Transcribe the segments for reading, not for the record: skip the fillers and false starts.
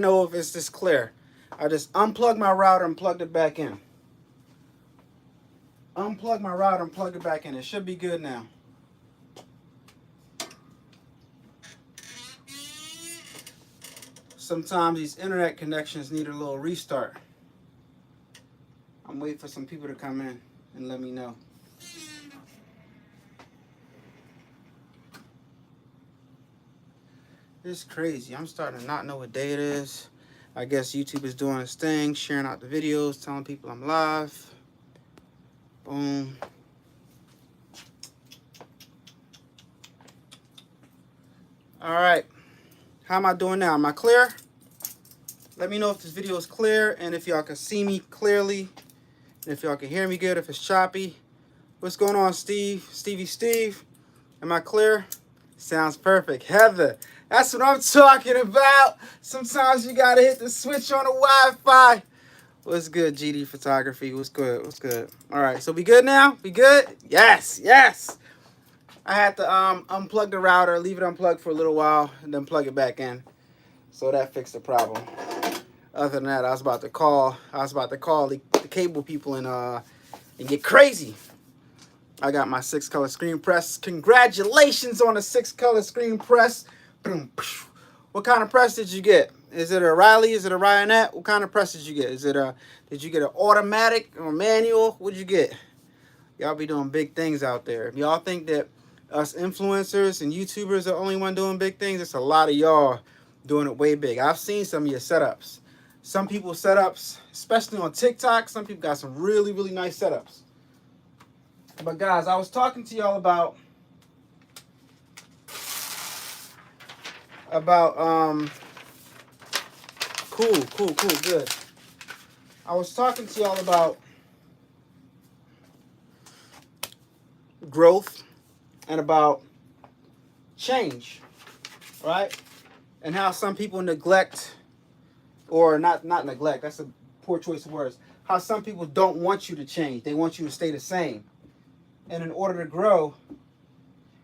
Know if it's this clear. I just unplugged my router and plugged it back in. Unplug my router and plug it back in. It should be good now. Sometimes these internet connections need a little restart. I'm waiting for some people to come in and let me know. It's crazy. I'm starting to not know what day it is. I guess YouTube is doing its thing, sharing out the videos, telling people I'm live. Boom. All right. How am I doing now? Am I clear? Let me know if this video is clear and if y'all can see me clearly. And if y'all can hear me good, if it's choppy. What's going on, Steve? Steve? Am I clear? Sounds perfect. Heather, that's what I'm talking about. Sometimes you gotta hit the switch on the Wi-Fi. What's good, GD Photography? What's good? What's good? All right, so we good now? We good? Yes. I had to unplug the router, leave it unplugged for a little while, and then plug it back in. So that fixed the problem. Other than that, I was about to call the cable people and get crazy. I got my 6-color screen press. Congratulations on the 6-color screen press. What kind of press did you get? Is it a Riley? Is it a Ryonet? What kind of press did you get? Did you get an automatic or manual? What'd you get? Y'all be doing big things out there. If y'all think that us influencers and YouTubers are the only one doing big things, it's a lot of y'all doing it way big. I've seen some of your setups. Some people's setups, especially on TikTok, some people got some really, really nice setups. But guys, I was talking to y'all about cool, good. I was talking to y'all about growth and about change, right? And how some people neglect, or not neglect, that's a poor choice of words, how some people don't want you to change. They want you to stay the same. And in order to grow,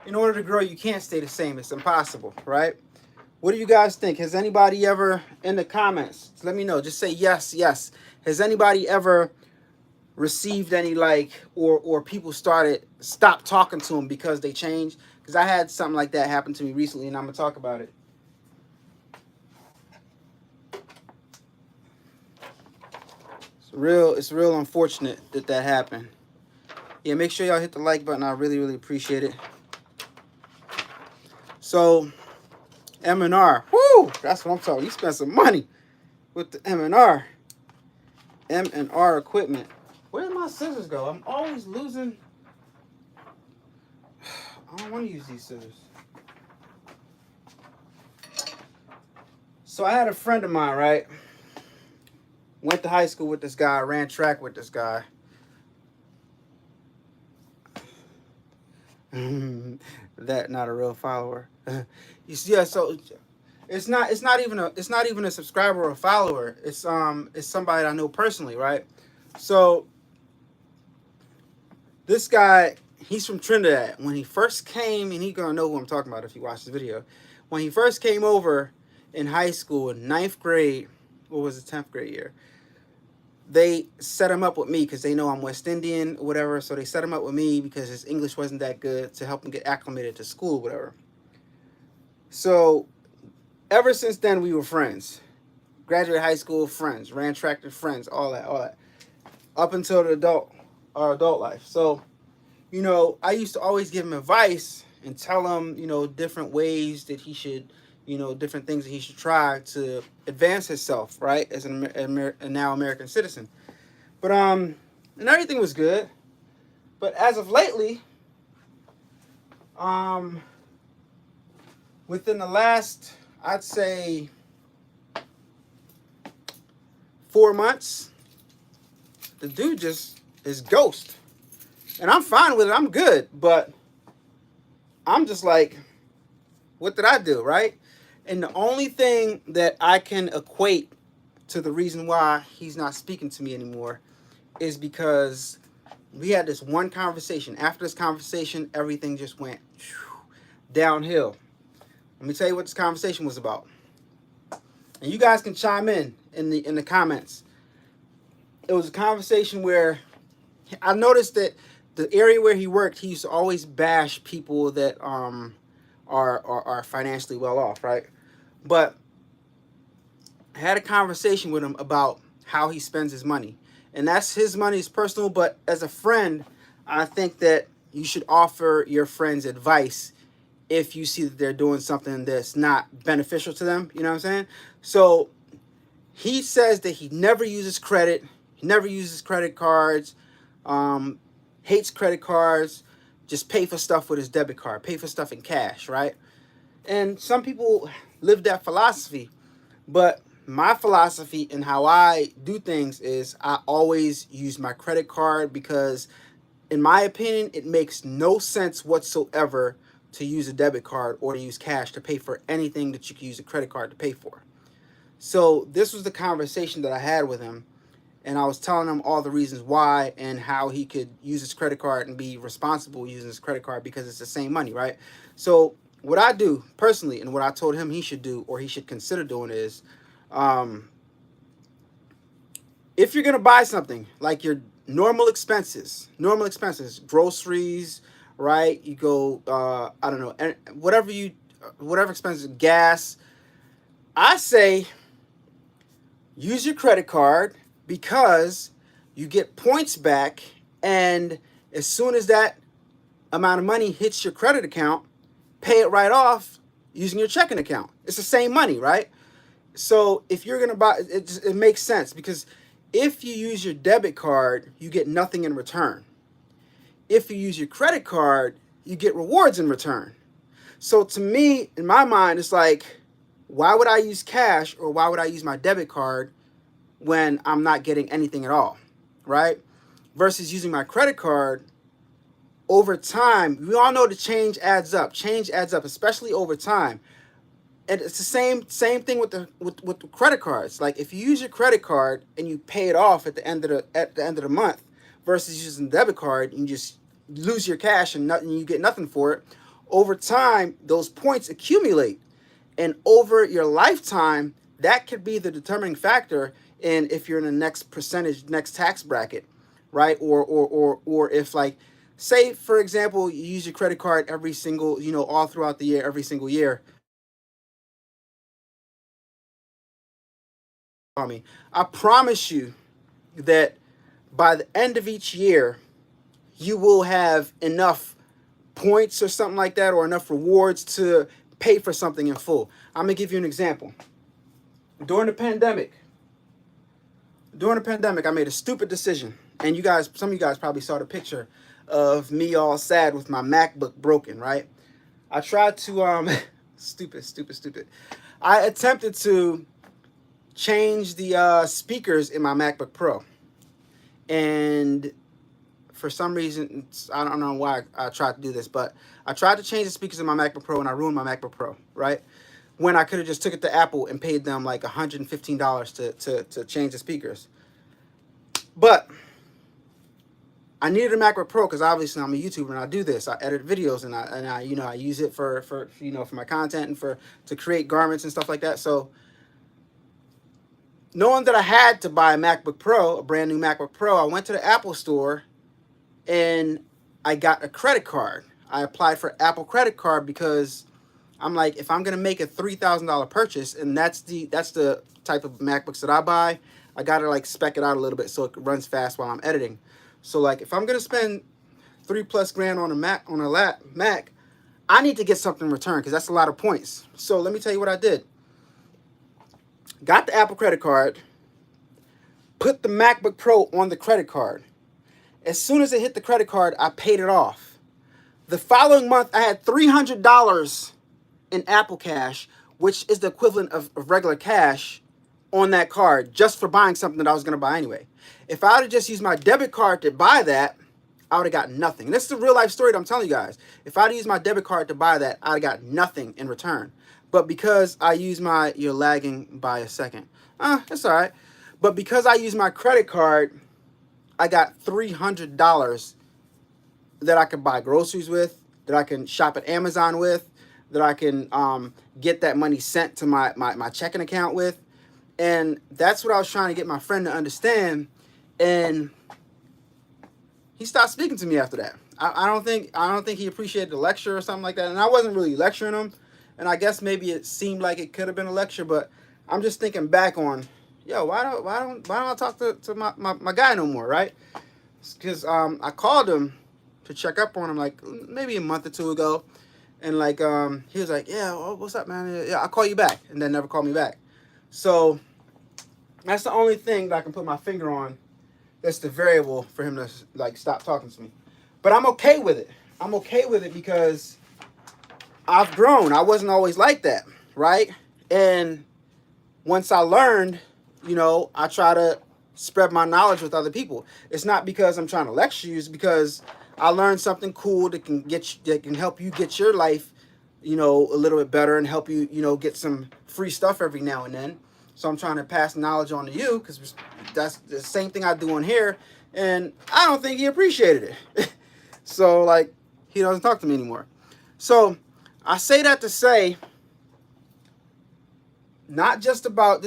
you can't stay the same. It's impossible, right? What do you guys think? Has anybody ever, in the comments, let me know. Just say yes. Has anybody ever received any or people stopped talking to them because they changed? Because I had something like that happen to me recently, and I'm going to talk about it. It's real unfortunate that happened. Yeah, make sure y'all hit the like button. I really, really appreciate it. So, M&R. Woo! That's what I'm talking. You spent some money with the M&R. M&R equipment. Where did my scissors go? I'm always losing. I don't want to use these scissors. So I had a friend of mine, right? Went to high school with this guy. Ran track with this guy. That not a real follower. You see, yeah, so it's not even a subscriber or a follower. It's somebody I know personally, right? So this guy, he's from Trinidad. When he first came, and he's gonna know who I'm talking about if he watched the video. When he first came over in high school, in 9th grade, what was it, 10th grade year, they set him up with me because they know I'm West Indian or whatever. So they set him up with me because his English wasn't that good, to help him get acclimated to school, whatever. So ever since then, we were friends. Graduated high school, friends. Ran track with friends, all that. Up until our adult life. So, you know, I used to always give him advice and tell him, you know, different ways that he should, you know, different things that he should try to advance himself, right, as a now American citizen. But and everything was good. But as of lately, within the last, I'd say, 4 months, the dude just is ghost. And I'm fine with it. I'm good. But I'm just like, what did I do, right? And the only thing that I can equate to the reason why he's not speaking to me anymore is because we had this one conversation. After this conversation, everything just went downhill. Let me tell you what this conversation was about. And you guys can chime in the comments. It was a conversation where I noticed that the area where he worked, he used to always bash people that are financially well off, right? But I had a conversation with him about how he spends his money. And that's his money, is personal, but as a friend, I think that you should offer your friends advice if you see that they're doing something that's not beneficial to them. You know what I'm saying? So he says that he never uses credit. He never uses credit cards. Hates credit cards. Just pay for stuff with his debit card. Pay for stuff in cash, right? And some people live that philosophy. But my philosophy and how I do things is I always use my credit card because, in my opinion, it makes no sense whatsoever to use a debit card or to use cash to pay for anything that you can use a credit card to pay for. So this was the conversation that I had with him, and I was telling him all the reasons why and how he could use his credit card and be responsible using his credit card because it's the same money, right? So what I do personally and what I told him he should do or he should consider doing is, if you're gonna buy something like your normal expenses, groceries, right? You go, I don't know, whatever expenses, gas. I say use your credit card because you get points back, and as soon as that amount of money hits your credit account, pay it right off using your checking account. It's the same money, right? So if you're gonna buy, it makes sense because if you use your debit card, you get nothing in return. If you use your credit card, you get rewards in return. So to me, in my mind, it's like, why would I use cash or why would I use my debit card when I'm not getting anything at all, right? Versus using my credit card, over time, we all know the change adds up. Change adds up, especially over time. And it's the same thing with the credit cards. Like if you use your credit card and you pay it off at the end of the month, versus using the debit card, you just lose your cash and nothing, you get nothing for it. Over time, those points accumulate, and over your lifetime, that could be the determining factor in if you're in the next tax bracket, right? Or if, like, say for example, you use your credit card every single, all throughout the year, every single year. I promise you that by the end of each year, you will have enough points or something like that, or enough rewards to pay for something in full. I'm gonna give you an example. During the pandemic, I made a stupid decision, and some of you guys probably saw the picture of me all sad with my MacBook broken, right? I tried to stupid. I attempted to change the speakers in my MacBook Pro, and for some reason, I don't know why I tried to do this, but I tried to change the speakers in my MacBook Pro, and I ruined my MacBook Pro, right? When I could have just took it to Apple and paid them like $115 to change the speakers. But I needed a MacBook Pro because obviously I'm a YouTuber and I do this. I edit videos and I use it for my content and to create garments and stuff like that. So knowing that I had to buy a MacBook Pro, a brand new MacBook Pro, I went to the Apple store and I got a credit card. I applied for Apple credit card because I'm like, if I'm gonna make a $3,000 purchase, and that's the type of MacBooks that I buy, I gotta like spec it out a little bit so it runs fast while I'm editing. So like, if I'm gonna spend $3+ grand on a Mac, I need to get something in return because that's a lot of points. So let me tell you what I did. Got the Apple credit card, put the MacBook Pro on the credit card. As soon as it hit the credit card, I paid it off. The following month, I had $300 in Apple Cash, which is the equivalent of regular cash on that card just for buying something that I was going to buy anyway. If I would have just used my debit card to buy that, I would have got nothing. And this is a real life story that I'm telling you guys. If I'd used my debit card to buy that, I'd have got nothing in return. But because I use you're lagging by a second. That's all right. But because I use my credit card, I got $300 that I could buy groceries with, that I can shop at Amazon with, that I can get that money sent to my checking account with. And that's what I was trying to get my friend to understand. And he stopped speaking to me after that. I don't think he appreciated the lecture or something like that. And I wasn't really lecturing him. And I guess maybe it seemed like it could have been a lecture, but I'm just thinking back on, yo, why don't I talk to my guy no more, right? Because I called him to check up on him like maybe a month or two ago, and like he was like, yeah, oh, what's up, man? Yeah, I'll call you back, and then never called me back. So that's the only thing that I can put my finger on. That's the variable for him to like stop talking to me. But I'm okay with it. I'm okay with it because I've grown. I wasn't always like that, right? And once I learned, I try to spread my knowledge with other people. It's not because I'm trying to lecture you. It's because I learned something cool that can help you get your life, a little bit better and help you, get some free stuff every now and then. So I'm trying to pass knowledge on to you because that's the same thing I do on here. And I don't think he appreciated it. So, like, he doesn't talk to me anymore. So I say that to say, not just about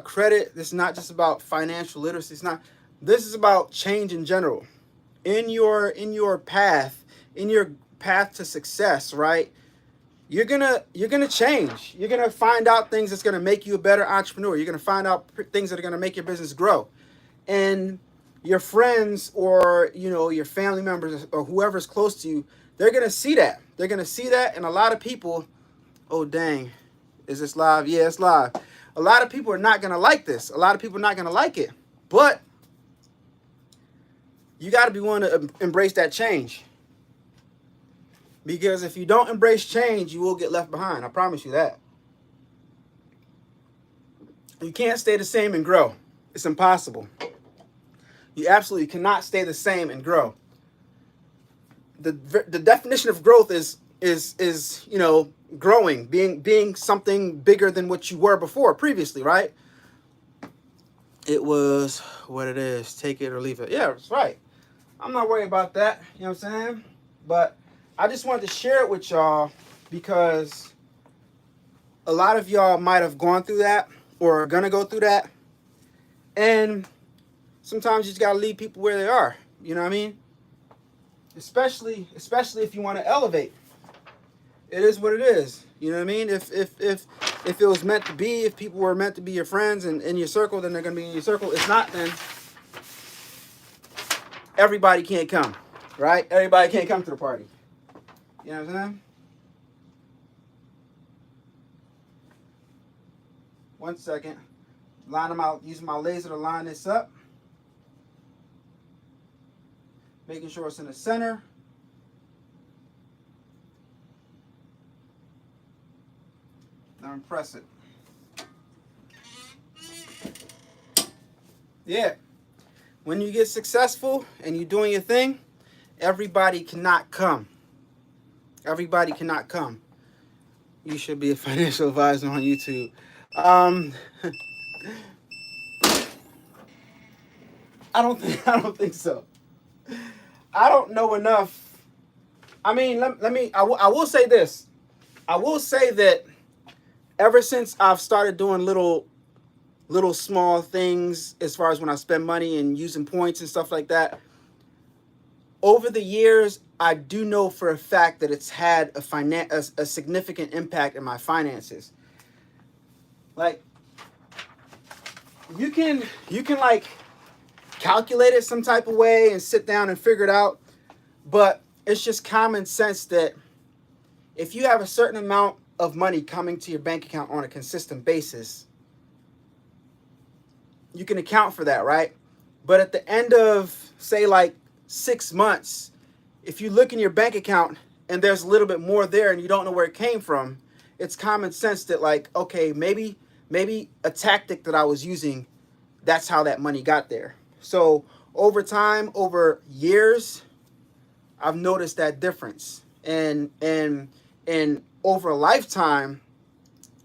credit. This is not just about financial literacy. This is about change in general. In your path to success, right? You're gonna change. You're gonna find out things that's gonna make you a better entrepreneur. You're gonna find out things that are gonna make your business grow. And your friends or your family members or whoever's close to you, they're gonna see that. They're gonna see that, and a lot of people, oh dang, is this live? Yeah, it's live. A lot of people are not gonna like this. A lot of people are not gonna like it. But you got to be willing to embrace that change. Because if you don't embrace change, you will get left behind. I promise you that. You can't stay the same and grow. It's impossible. You absolutely cannot stay the same and grow. The definition of growth is growing, being something bigger than what you were previously, right? It was what it is. Take it or leave it. Yeah, that's right. I'm not worried about that. You know what I'm saying? But I just wanted to share it with y'all because a lot of y'all might have gone through that or are going to go through that. And sometimes you just got to leave people where they are. You know what I mean? Especially if you want to elevate. It is what it is. You know what I mean? If it was meant to be, if people were meant to be your friends and in your circle, then they're going to be in your circle. If not, then everybody can't come, right? Everybody can't come to the party. You know what I'm saying? One second. Line them out, using my laser to line this up. Making sure it's in the center. Now press it. Yeah. When you get successful and you're doing your thing, everybody cannot come. Everybody cannot come. You should be a financial advisor on YouTube. I don't think so. I don't know enough. I mean, I will say this. I will say that ever since I've started doing little small things as far as when I spend money and using points and stuff like that, over the years, I do know for a fact that it's had a significant impact in my finances. Like, you can like calculate it some type of way and sit down and figure it out, but it's just common sense that if you have a certain amount of money coming to your bank account on a consistent basis, you can account for that, right? But at the end of, say, like 6 months, if you look in your bank account and there's a little bit more there and you don't know where it came from, it's common sense that, like, okay, maybe a tactic that I was using, that's how that money got there. So over time, over years, I've noticed that difference. And over a lifetime,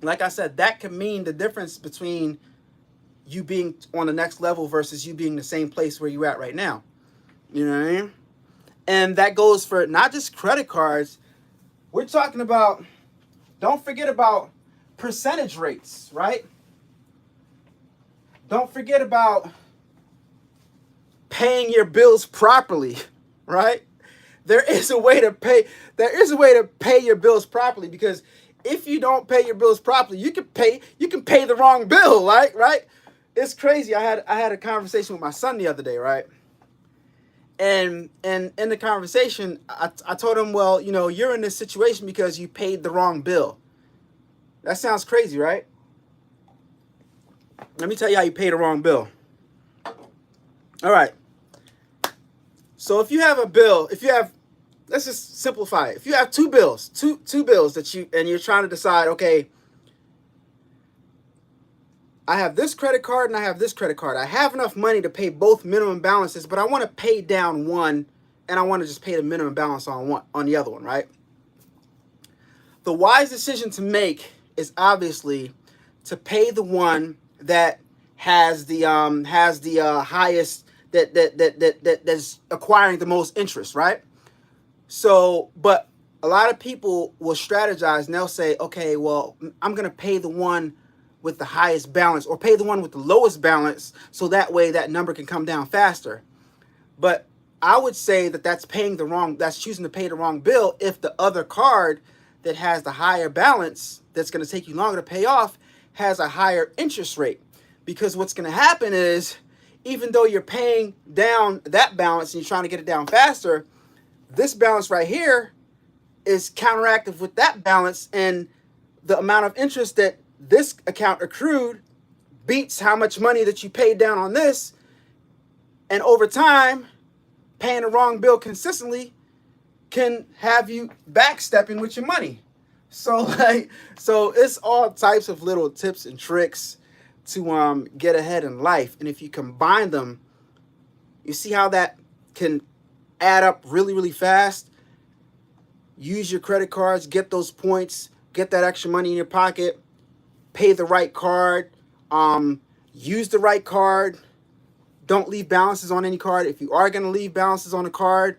like I said, that could mean the difference between you being on the next level versus you being the same place where you're at right now. You know what I mean? And that goes for not just credit cards. We're talking about, don't forget about percentage rates, right? don't forget about paying your bills properly, right? There is a way to pay your bills properly, because if you don't pay your bills properly, you can pay the wrong bill, right? It's crazy. I had a conversation with my son the other day, right? And in the conversation, I told him, well, you know, you're in this situation because you paid the wrong bill. That sounds crazy, right? Let me tell you how you pay the wrong bill. All right. So if you have a bill, let's just simplify it. If you have two bills that you're trying to decide, okay, I have this credit card and I have this credit card. I have enough money to pay both minimum balances, but I want to pay down one and I want to just pay the minimum balance on the other one, right? The wise decision to make is obviously to pay the one that has the highest, that's acquiring the most interest, right? So, but a lot of people will strategize and they'll say, okay, well, I'm going to pay the one with the highest balance, or pay the one with the lowest balance, so that way that number can come down faster. But I would say that's choosing to pay the wrong bill if the other card that has the higher balance, that's going to take you longer to pay off, has a higher interest rate. Because what's going to happen is, even though you're paying down that balance and you're trying to get it down faster, this balance right here is counteractive with that balance, and the amount of interest that this account accrued beats how much money that you paid down on this. And over time, paying the wrong bill consistently can have you backstepping with your money. So it's all types of little tips and tricks to get ahead in life. And if you combine them, you see how that can add up really, really fast. Use your credit cards, get those points, get that extra money in your pocket, pay the right card, use the right card. Don't leave balances on any card. If you are going to leave balances on a card,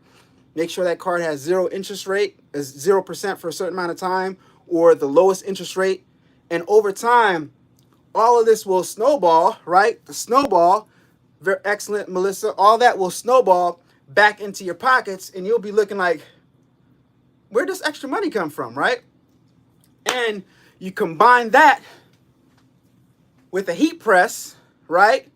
make sure that card has 0% for a certain amount of time, or the lowest interest rate. And over time, all of this will snowball, right? The snowball, very excellent, Melissa. All that will snowball back into your pockets, and you'll be looking like, where does extra money come from, right? And you combine that with a heat press, right?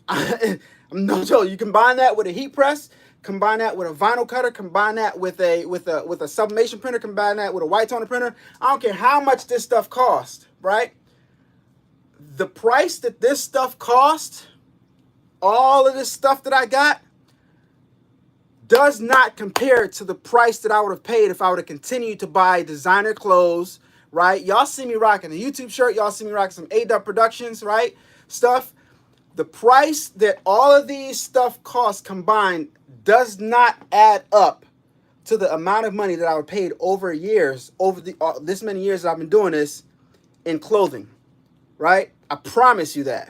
I'm no joke. You combine that with a heat press, combine that with a vinyl cutter, combine that with a sublimation printer, combine that with a white toner printer. I don't care how much this stuff costs, right? The price that this stuff cost, all of this stuff that I got, does not compare to the price that I would have paid if I would have continued to buy designer clothes, right? Y'all see me rocking a YouTube shirt. Y'all see me rocking some A-Dubb Productions, right? Stuff. The price that all of these stuff costs combined does not add up to the amount of money that I would paid over years, this many years that I've been doing this in clothing, right? I promise you that.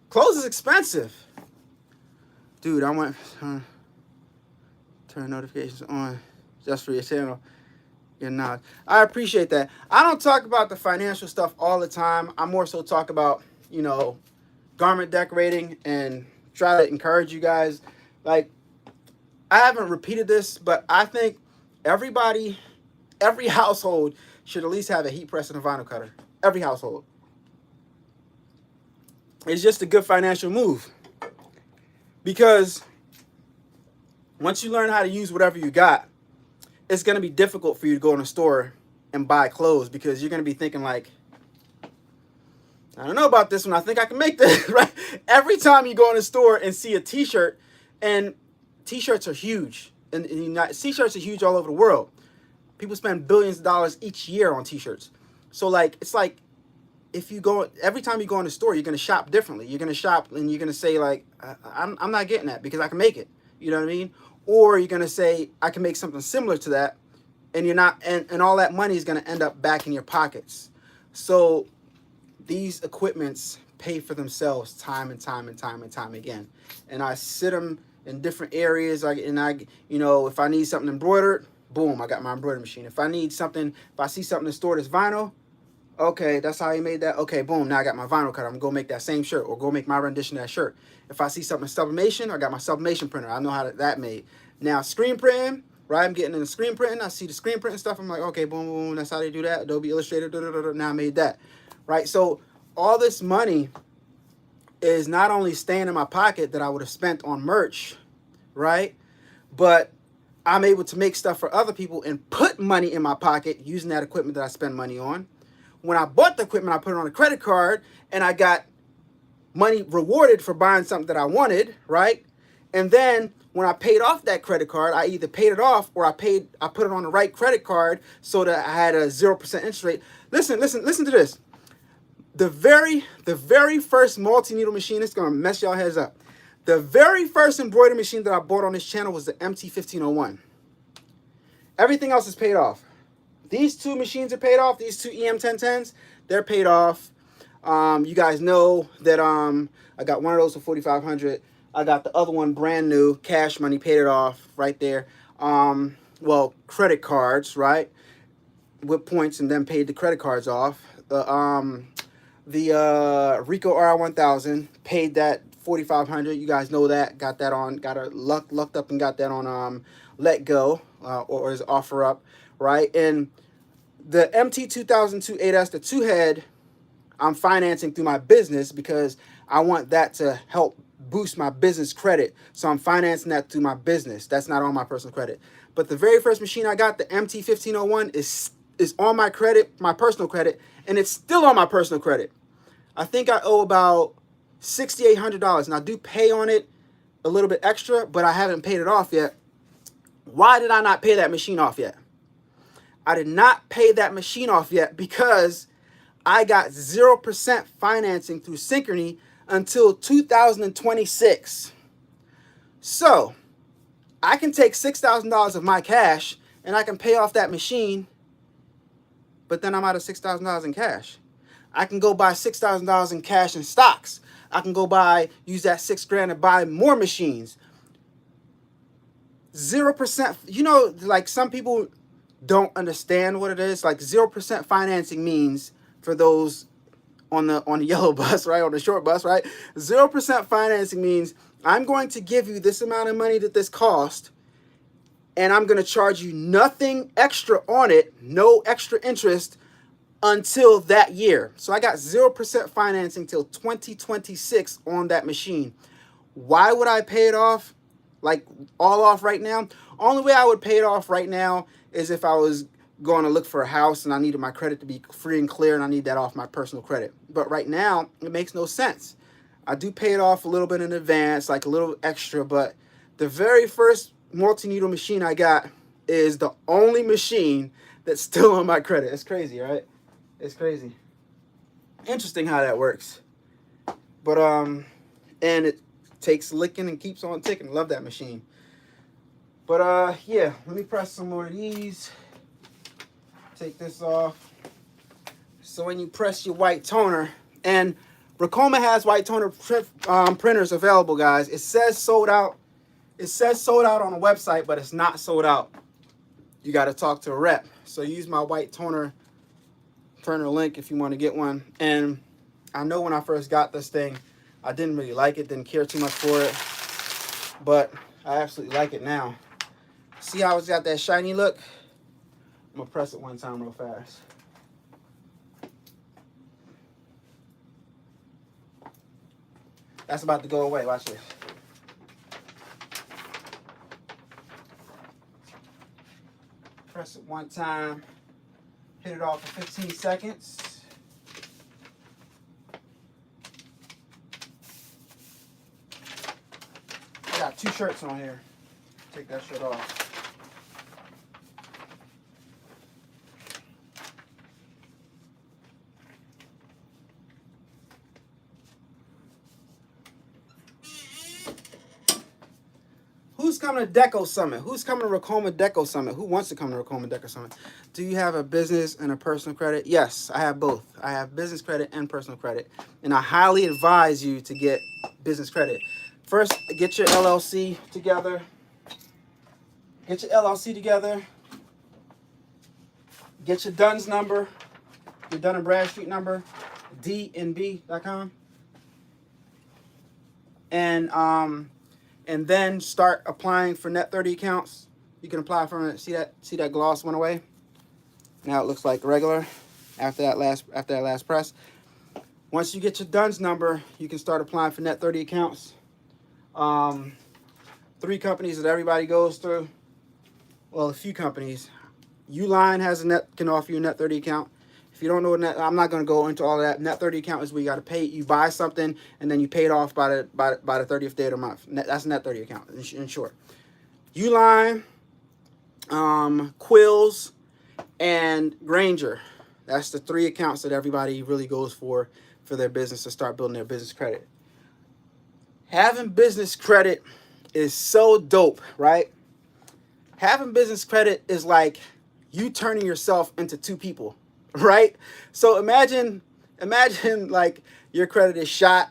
Clothes is expensive. Dude, I want to turn notifications on just for your channel. You're not. I appreciate that. I don't talk about the financial stuff all the time. I more so talk about, you know, garment decorating, and try to encourage you guys. Like, I haven't repeated this, but I think every household should at least have a heat press and a vinyl cutter. Every household. It's just a good financial move. Because once you learn how to use whatever you got, it's going to be difficult for you to go in a store and buy clothes, because you're going to be thinking like, I don't know about this one. I think I can make this, right? Every time you go in a store and see a t-shirt, and t-shirts are huge. And t-shirts are huge all over the world. People spend billions of dollars each year on t-shirts. So like, it's like, every time you go in the store, you're going to shop differently. You're going to shop and you're going to say like, I'm not getting that because I can make it. You know what I mean? Or you're going to say, I can make something similar to that. And you're not, and all that money is going to end up back in your pockets. So these equipments pay for themselves time and time and time and time again. And I sit them in different areas. You know, if I need something embroidered, boom, I got my embroidery machine. If I see something in the store that's vinyl, Okay, that's how he made that. Okay, boom. Now I got my vinyl cutter. I'm gonna go make that same shirt or go make my rendition of that shirt. If I see something in sublimation, I got my sublimation printer. I know how that made. Now screen printing, right? I'm getting into screen printing. I see the screen printing stuff. I'm like, okay, boom, boom. That's how they do that. Adobe Illustrator. Da, da, da, da. Now I made that, right? So all this money is not only staying in my pocket that I would have spent on merch, right? But I'm able to make stuff for other people and put money in my pocket using that equipment that I spend money on. When I bought the equipment, I put it on a credit card and I got money rewarded for buying something that I wanted, right? And then when I paid off that credit card, I either paid it off or I put it on the right credit card so that I had a 0% interest rate. Listen to this. The very first multi-needle machine, it's gonna mess y'all heads up. The very first embroidery machine that I bought on this channel was the MT1501. Everything else is paid off. These two machines are paid off. These two EM1010s, they're paid off. You guys know that I got one of those for $4,500. I got the other one brand new, cash money, paid it off right there. Well, credit cards, right? With points and then paid the credit cards off. The Rico RI1000, paid that $4,500. You guys know that. Got that on. Lucked up and got that on Let Go or is Offer Up, right? And the MT2002 8S, the two head, I'm financing through my business because I want that to help boost my business credit. So I'm financing that through my business. That's not on my personal credit. But the very first machine I got, the MT1501, is on my credit, my personal credit, and it's still on my personal credit. I think I owe about $6,800, and I do pay on it a little bit extra, but I haven't paid it off yet. Why did I not pay that machine off yet? I did not pay that machine off yet because I got 0% financing through Synchrony until 2026. So I can take $6,000 of my cash and I can pay off that machine, but then I'm out of $6,000 in cash. I can go buy $6,000 in cash in stocks. I can go use that $6,000 to buy more machines. 0%, you know, like some people don't understand what it is. Like 0% financing means, for those on the yellow bus, right, on the short bus, right? 0% financing means I'm going to give you this amount of money that this cost, and I'm going to charge you nothing extra on it, no extra interest until that year. So I got 0% financing till 2026 on that machine. Why would I pay it off, like all off right now? Only way I would pay it off right now is if I was going to look for a house and I needed my credit to be free and clear and I need that off my personal credit. But right now, it makes no sense. I do pay it off a little bit in advance, like a little extra, but the very first multi-needle machine I got is the only machine that's still on my credit. It's crazy, right? It's crazy. Interesting how that works. But, and it takes licking and keeps on ticking. Love that machine. But, yeah, let me press some more of these. Take this off. So when you press your white toner, and Ricoma has white toner printers available, guys. It says sold out. It says sold out on the website, but it's not sold out. You got to talk to a rep. So use my white toner link if you want to get one. And I know when I first got this thing, I didn't really like it, didn't care too much for it, but I absolutely like it now. See how it's got that shiny look? I'm gonna press it one time real fast. That's about to go away. Watch this. Press it one time. Hit it off for 15 seconds. I got 2 shirts on here. Take that shirt off. Who's coming to Deco Summit? Who's coming to Ricoma Deco Summit? Who wants to come to Ricoma Deco Summit? Do you have a business and a personal credit? Yes, I have both. I have business credit and personal credit. And I highly advise you to get business credit. First, get your LLC together. Get your LLC together. Get your DUNS number. your Dun & Bradstreet number, dnb.com, and then start applying for net 30 accounts. You can apply for it. See that gloss went away? Now it looks like regular after that last press. Once you get your DUNS number, you can start applying for net 30 accounts. 3 companies that everybody goes through. Well, a few companies. Uline can offer you a net 30 account. If you don't know what net, I'm not going to go into all of that. Net 30 account is where you got to pay. You buy something and then you pay it off by the 30th day of the month. That's a net 30 account in short. Uline, Quills, and Granger. That's the 3 accounts that everybody really goes for their business to start building their business credit. Having business credit is so dope, right? Having business credit is like you turning yourself into 2 people, right? So imagine like your credit is shot,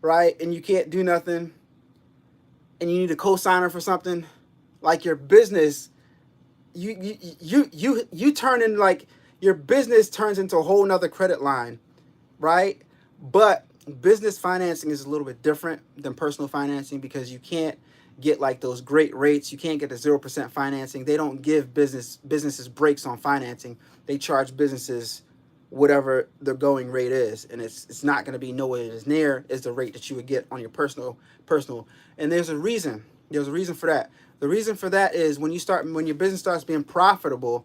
right? And you can't do nothing and you need a co-signer for something. Like your business, you turn in, like your business turns into a whole nother credit line, right? But business financing is a little bit different than personal financing because you can't get like those great rates. You can't get the 0% financing. They don't give businesses breaks on financing. They charge businesses whatever the going rate is, and it's not going to be nowhere as near as the rate that you would get on your personal. And there's a reason for that. The reason for that is when your business starts being profitable,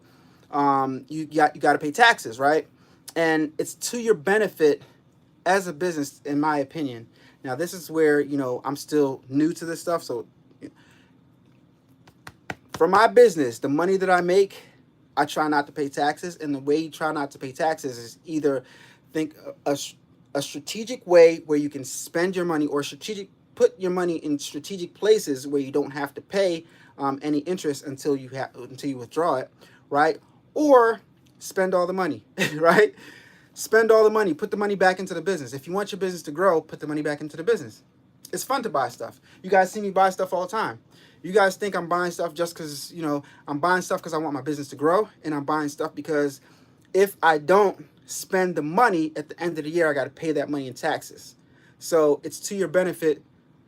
you got to pay taxes, right? And it's to your benefit as a business, in my opinion. Now, this is where, I'm still new to this stuff. So for my business, the money that I make, I try not to pay taxes. And the way you try not to pay taxes is either think a strategic way where you can spend your money, or put your money in strategic places where you don't have to pay any interest until you withdraw it, right? Or spend all the money, right? Spend all the money, put the money back into the business. If you want your business to grow, put the money back into the business. It's fun to buy stuff. You guys see me buy stuff all the time. You guys think I'm buying stuff just because, I'm buying stuff because I want my business to grow, and I'm buying stuff because if I don't spend the money at the end of the year, I got to pay that money in taxes. So it's to your benefit,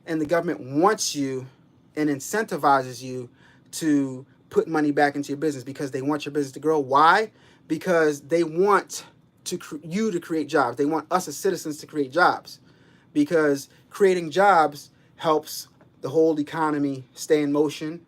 and the government wants you and incentivizes you to put money back into your business because they want your business to grow. Why? Because they want you to create jobs. They want us as citizens to create jobs, because creating jobs helps the whole economy stay in motion,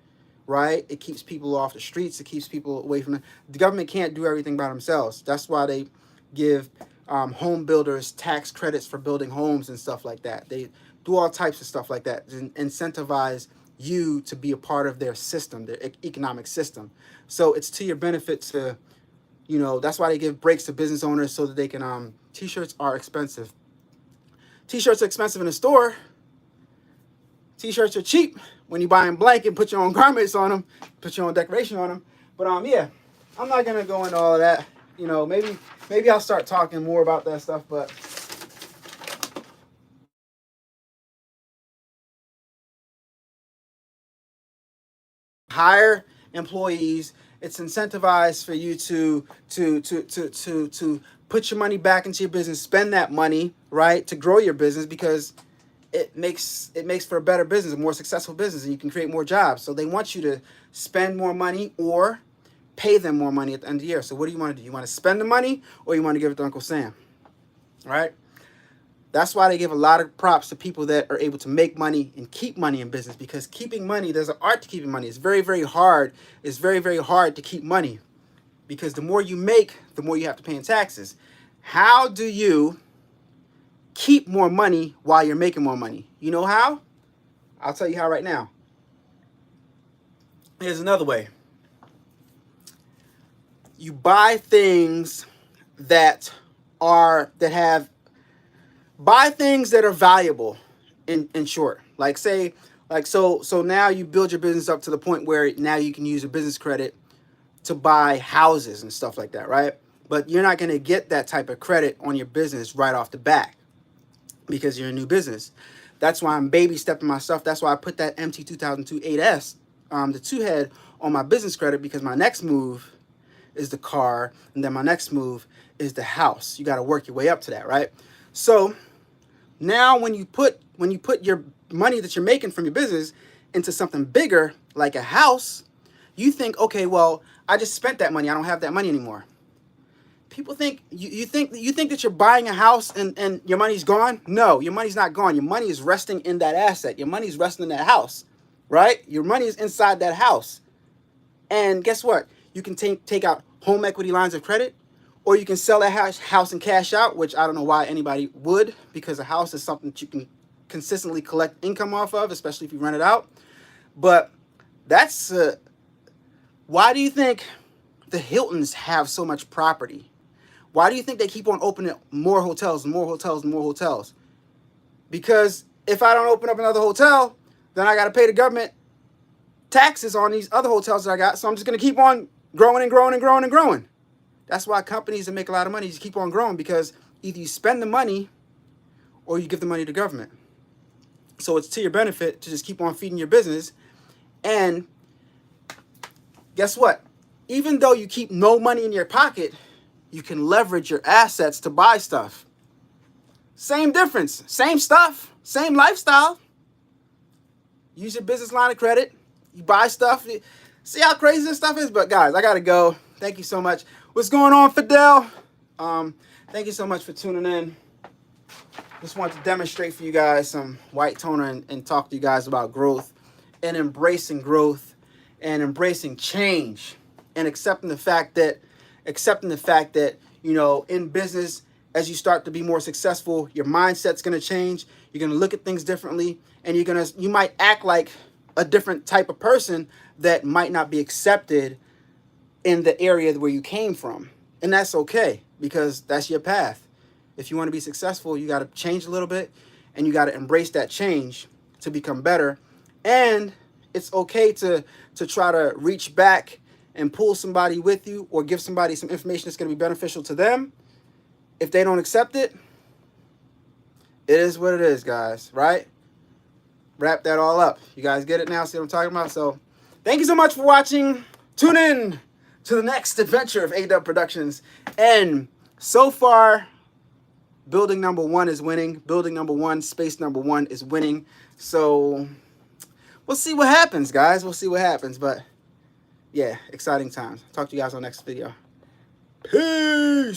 right? It keeps people off the streets. It keeps people away from the government. Can't do everything by themselves. That's why they give home builders tax credits for building homes and stuff like that. They do all types of stuff like that and incentivize you to be a part of their system, their economic system. So it's to your benefit to, that's why they give breaks to business owners so that they can, t-shirts are expensive. T-shirts are expensive in the store. T-shirts are cheap when you buy in blanket and put your own garments on them, put your own decoration on them. But yeah, I'm not gonna go into all of that. Maybe I'll start talking more about that stuff, but hire employees. It's incentivized for you to put your money back into your business, spend that money, right, to grow your business, because it makes for a better business, a more successful business, and you can create more jobs. So they want you to spend more money or pay them more money at the end of the year. So what do you want to do? You want to spend the money, or you want to give it to Uncle Sam, right? That's why they give a lot of props to people that are able to make money and keep money in business, because keeping money, there's an art to keeping money. It's very, very hard. It's very, very hard to keep money, because the more you make, the more you have to pay in taxes. How do you keep more money while you're making more money? You know how? I'll tell you how right now. Here's another way. You buy things that buy things that are valuable in short. So now you build your business up to the point where now you can use a business credit to buy houses and stuff like that, right? But you're not going to get that type of credit on your business right off the bat, because you're a new business. That's why I'm baby stepping my stuff. That's why I put that MT 2002 8S, the 2 head, on my business credit, because my next move is the car, and then my next move is the house. You got to work your way up to that, right? So now when you put your money that you're making from your business into something bigger like a house, you think, okay, well, I just spent that money. I don't have that money anymore. People think you think that you're buying a house and your money's gone. No, your money's not gone. Your money is resting in that asset. Your money's resting in that house, right? Your money is inside that house. And guess what? You can take out home equity lines of credit, or you can sell that house and cash out, which I don't know why anybody would, because a house is something that you can consistently collect income off of, especially if you rent it out. But that's why do you think the Hiltons have so much property? Why do you think they keep on opening more hotels and more hotels and more hotels? Because if I don't open up another hotel, then I got to pay the government taxes on these other hotels that I got. So I'm just going to keep on growing and growing and growing and growing. That's why companies that make a lot of money just keep on growing, because either you spend the money or you give the money to government. So it's to your benefit to just keep on feeding your business. And guess what? Even though you keep no money in your pocket, you can leverage your assets to buy stuff. Same difference, same stuff, same lifestyle. Use your business line of credit. You buy stuff. See how crazy this stuff is? But guys, I got to go. Thank you so much. What's going on, Fidel? Thank you so much for tuning in. Just want to demonstrate for you guys some white toner and talk to you guys about growth and embracing change and accepting the fact that, you know, in business, as you start to be more successful, your mindset's going to change. You're going to look at things differently, and you might act like a different type of person that might not be accepted in the area where you came from. And that's okay, because that's your path. If you want to be successful, you got to change a little bit, and you got to embrace that change to become better. And it's okay to try to reach back and pull somebody with you, or give somebody some information that's going to be beneficial to them. If they don't accept it, it is what it is, guys, right? Wrap that all up. You guys get it now? See what I'm talking about? So thank you so much for watching. Tune in to the next adventure of A-Dubb Productions. And so far, building number 1 is winning. Building number 1, space number 1 is winning. So we'll see what happens, guys. We'll see what happens. But yeah, exciting times. Talk to you guys on the next video. Peace.